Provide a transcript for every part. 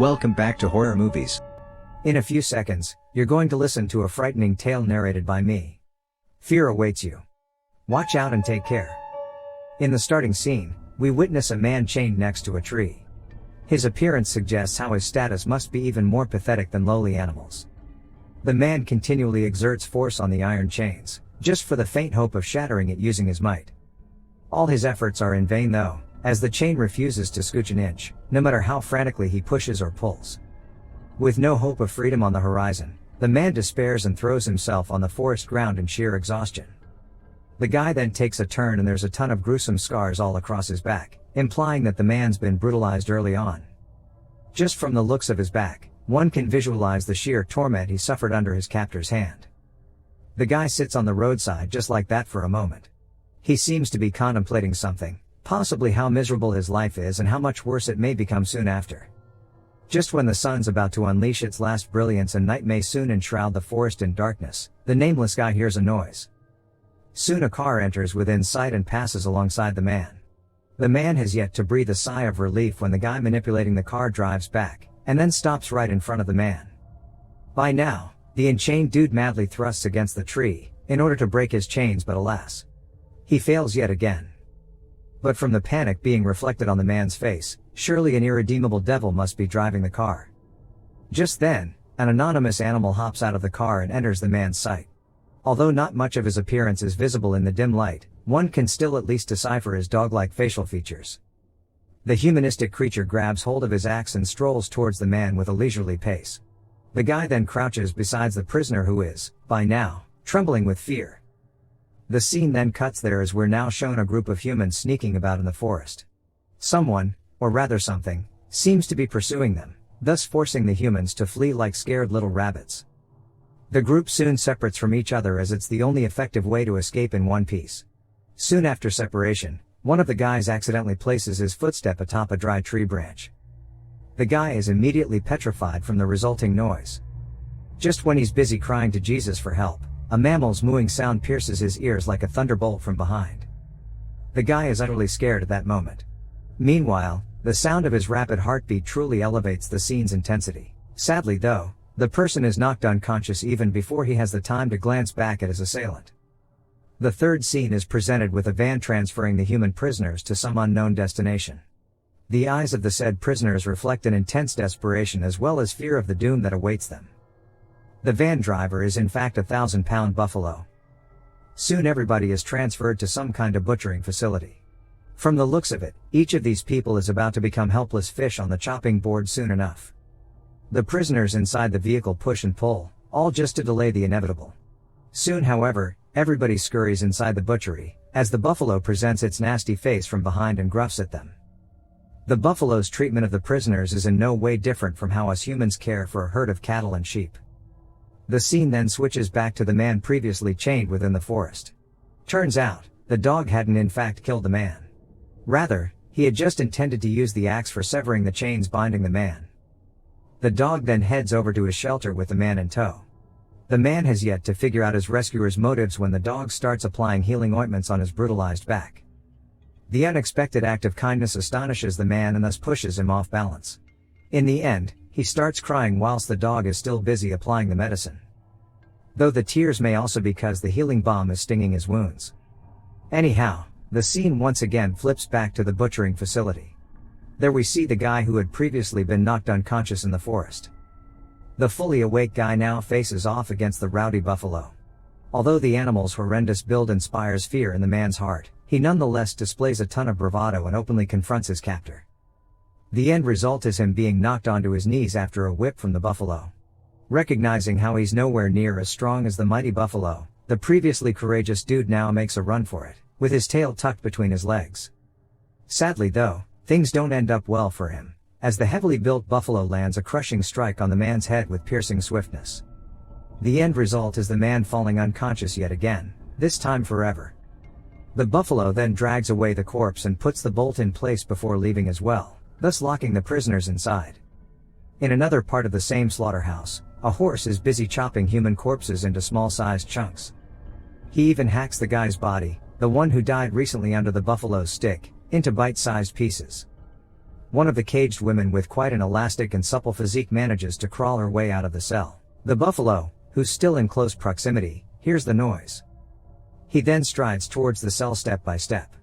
Welcome back to Horror Movies. In a few seconds, you're going to listen to a frightening tale narrated by me. Fear awaits you. Watch out and take care. In the starting scene, we witness a man chained next to a tree. His appearance suggests how his status must be even more pathetic than lowly animals. The man continually exerts force on the iron chains, just for the faint hope of shattering it using his might. All his efforts are in vain though, as the chain refuses to scooch an inch, no matter how frantically he pushes or pulls. With no hope of freedom on the horizon, the man despairs and throws himself on the forest ground in sheer exhaustion. The guy then takes a turn and there's a ton of gruesome scars all across his back, implying that the man's been brutalized early on. Just from the looks of his back, one can visualize the sheer torment he suffered under his captor's hand. The guy sits on the roadside just like that for a moment. He seems to be contemplating something, possibly how miserable his life is and how much worse it may become soon after. Just when the sun's about to unleash its last brilliance and night may soon enshroud the forest in darkness, the nameless guy hears a noise. Soon a car enters within sight and passes alongside the man. The man has yet to breathe a sigh of relief when the guy manipulating the car drives back, and then stops right in front of the man. By now, the enchained dude madly thrusts against the tree, in order to break his chains, but alas, he fails yet again. But from the panic being reflected on the man's face, surely an irredeemable devil must be driving the car. Just then, an anonymous animal hops out of the car and enters the man's sight. Although not much of his appearance is visible in the dim light, one can still at least decipher his dog-like facial features. The humanistic creature grabs hold of his axe and strolls towards the man with a leisurely pace. The guy then crouches beside the prisoner who is, by now, trembling with fear. The scene then cuts there as we're now shown a group of humans sneaking about in the forest. Someone, or rather something, seems to be pursuing them, thus forcing the humans to flee like scared little rabbits. The group soon separates from each other as it's the only effective way to escape in one piece. Soon after separation, one of the guys accidentally places his footstep atop a dry tree branch. The guy is immediately petrified from the resulting noise. Just when he's busy crying to Jesus for help, a mammal's mooing sound pierces his ears like a thunderbolt from behind. The guy is utterly scared at that moment. Meanwhile, the sound of his rapid heartbeat truly elevates the scene's intensity. Sadly though, the person is knocked unconscious even before he has the time to glance back at his assailant. The third scene is presented with a van transferring the human prisoners to some unknown destination. The eyes of the said prisoners reflect an intense desperation as well as fear of the doom that awaits them. The van driver is in fact a 1,000-pound buffalo. Soon everybody is transferred to some kind of butchering facility. From the looks of it, each of these people is about to become helpless fish on the chopping board soon enough. The prisoners inside the vehicle push and pull, all just to delay the inevitable. Soon however, everybody scurries inside the butchery, as the buffalo presents its nasty face from behind and gruffs at them. The buffalo's treatment of the prisoners is in no way different from how us humans care for a herd of cattle and sheep. The scene then switches back to the man previously chained within the forest. Turns out, the dog hadn't in fact killed the man. Rather, he had just intended to use the axe for severing the chains binding the man. The dog then heads over to his shelter with the man in tow. The man has yet to figure out his rescuer's motives when the dog starts applying healing ointments on his brutalized back. The unexpected act of kindness astonishes the man and thus pushes him off balance. In the end, he starts crying whilst the dog is still busy applying the medicine. Though the tears may also be because the healing balm is stinging his wounds. Anyhow, the scene once again flips back to the butchering facility. There we see the guy who had previously been knocked unconscious in the forest. The fully awake guy now faces off against the rowdy buffalo. Although the animal's horrendous build inspires fear in the man's heart, he nonetheless displays a ton of bravado and openly confronts his captor. The end result is him being knocked onto his knees after a whip from the buffalo. Recognizing how he's nowhere near as strong as the mighty buffalo, the previously courageous dude now makes a run for it, with his tail tucked between his legs. Sadly though, things don't end up well for him, as the heavily built buffalo lands a crushing strike on the man's head with piercing swiftness. The end result is the man falling unconscious yet again, this time forever. The buffalo then drags away the corpse and puts the bolt in place before leaving as well, thus locking the prisoners inside. In another part of the same slaughterhouse, a horse is busy chopping human corpses into small-sized chunks. He even hacks the guy's body, the one who died recently under the buffalo's stick, into bite-sized pieces. One of the caged women with quite an elastic and supple physique manages to crawl her way out of the cell. The buffalo, who's still in close proximity, hears the noise. He then strides towards the cell step by step.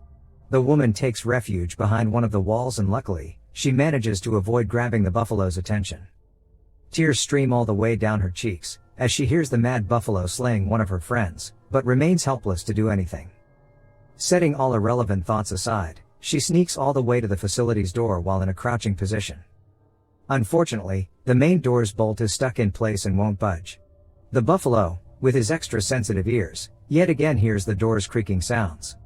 The woman takes refuge behind one of the walls and luckily, she manages to avoid grabbing the buffalo's attention. Tears stream all the way down her cheeks, as she hears the mad buffalo slaying one of her friends, but remains helpless to do anything. Setting all irrelevant thoughts aside, she sneaks all the way to the facility's door while in a crouching position. Unfortunately, the main door's bolt is stuck in place and won't budge. The buffalo, with his extra sensitive ears, yet again hears the door's creaking sounds.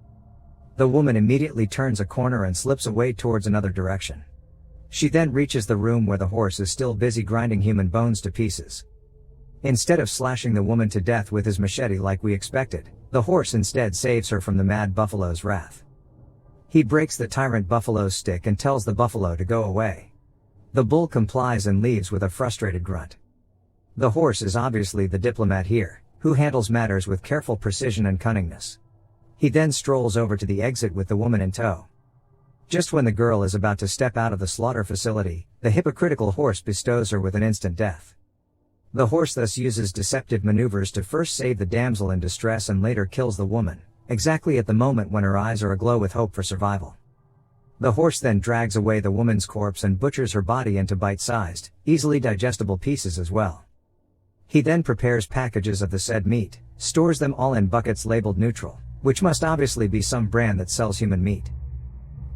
The woman immediately turns a corner and slips away towards another direction. She then reaches the room where the horse is still busy grinding human bones to pieces. Instead of slashing the woman to death with his machete like we expected, the horse instead saves her from the mad buffalo's wrath. He breaks the tyrant buffalo's stick and tells the buffalo to go away. The bull complies and leaves with a frustrated grunt. The horse is obviously the diplomat here, who handles matters with careful precision and cunningness. He then strolls over to the exit with the woman in tow. Just when the girl is about to step out of the slaughter facility, the hypocritical horse bestows her with an instant death. The horse thus uses deceptive maneuvers to first save the damsel in distress and later kills the woman, exactly at the moment when her eyes are aglow with hope for survival. The horse then drags away the woman's corpse and butchers her body into bite-sized, easily digestible pieces as well. He then prepares packages of the said meat, stores them all in buckets labeled neutral, which must obviously be some brand that sells human meat.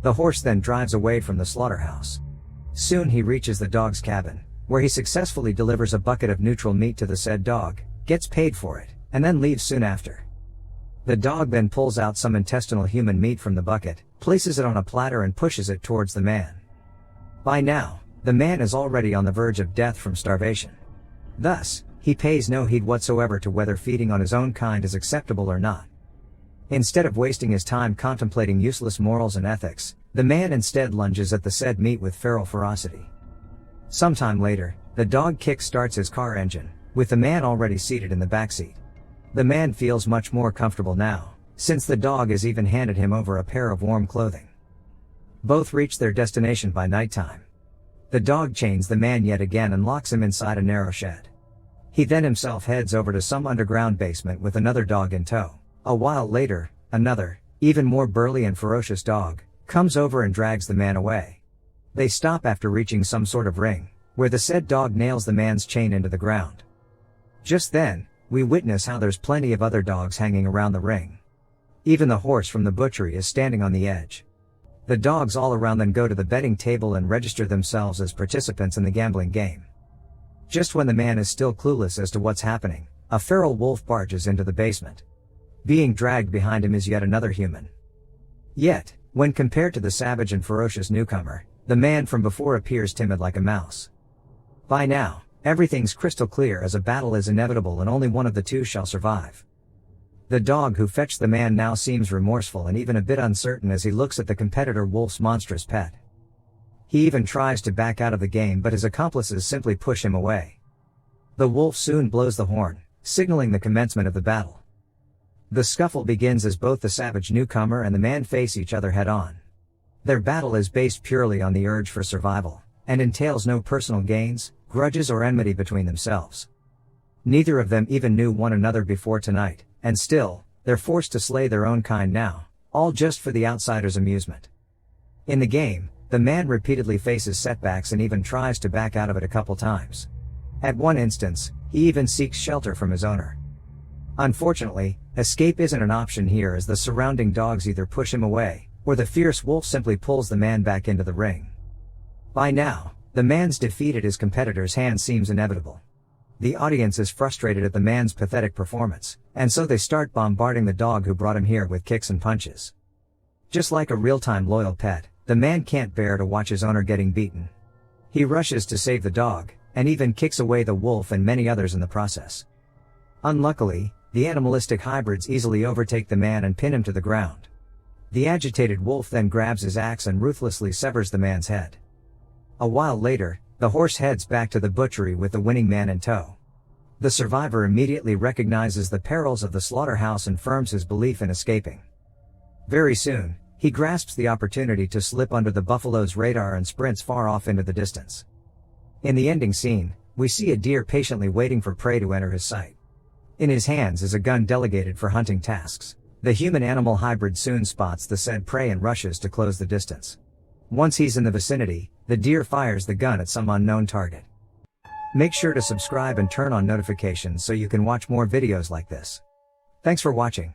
The horse then drives away from the slaughterhouse. Soon he reaches the dog's cabin, where he successfully delivers a bucket of neutral meat to the said dog, gets paid for it, and then leaves soon after. The dog then pulls out some intestinal human meat from the bucket, places it on a platter and pushes it towards the man. By now, the man is already on the verge of death from starvation. Thus, he pays no heed whatsoever to whether feeding on his own kind is acceptable or not. Instead of wasting his time contemplating useless morals and ethics, the man instead lunges at the said meat with feral ferocity. Sometime later, the dog kick-starts his car engine, with the man already seated in the backseat. The man feels much more comfortable now, since the dog has even handed him over a pair of warm clothing. Both reach their destination by nighttime. The dog chains the man yet again and locks him inside a narrow shed. He then himself heads over to some underground basement with another dog in tow. A while later, another, even more burly and ferocious dog, comes over and drags the man away. They stop after reaching some sort of ring, where the said dog nails the man's chain into the ground. Just then, we witness how there's plenty of other dogs hanging around the ring. Even the horse from the butchery is standing on the edge. The dogs all around then go to the betting table and register themselves as participants in the gambling game. Just when the man is still clueless as to what's happening, a feral wolf barges into the basement. Being dragged behind him is yet another human. Yet, when compared to the savage and ferocious newcomer, the man from before appears timid like a mouse. By now, everything's crystal clear as a battle is inevitable and only one of the two shall survive. The dog who fetched the man now seems remorseful and even a bit uncertain as he looks at the competitor wolf's monstrous pet. He even tries to back out of the game but his accomplices simply push him away. The wolf soon blows the horn, signaling the commencement of the battle. The scuffle begins as both the savage newcomer and the man face each other head-on. Their battle is based purely on the urge for survival, and entails no personal gains, grudges or enmity between themselves. Neither of them even knew one another before tonight, and still, they're forced to slay their own kind now, all just for the outsider's amusement. In the game, the man repeatedly faces setbacks and even tries to back out of it a couple times. At one instance, he even seeks shelter from his owner. Unfortunately, escape isn't an option here as the surrounding dogs either push him away, or the fierce wolf simply pulls the man back into the ring. By now, the man's defeat at his competitor's hand seems inevitable. The audience is frustrated at the man's pathetic performance, and so they start bombarding the dog who brought him here with kicks and punches. Just like a real-time loyal pet, the man can't bear to watch his owner getting beaten. He rushes to save the dog, and even kicks away the wolf and many others in the process. Unluckily, the animalistic hybrids easily overtake the man and pin him to the ground. The agitated wolf then grabs his axe and ruthlessly severs the man's head. A while later, the horse heads back to the butchery with the winning man in tow. The survivor immediately recognizes the perils of the slaughterhouse and firms his belief in escaping. Very soon, He grasps the opportunity to slip under the buffalo's radar and sprints far off into the distance. In the ending scene, we see a deer patiently waiting for prey to enter his sight. In his hands is a gun delegated for hunting tasks. The human-animal hybrid soon spots the said prey and rushes to close the distance. Once he's in the vicinity, the deer fires the gun at some unknown target. Make sure to subscribe and turn on notifications so you can watch more videos like this. Thanks for watching.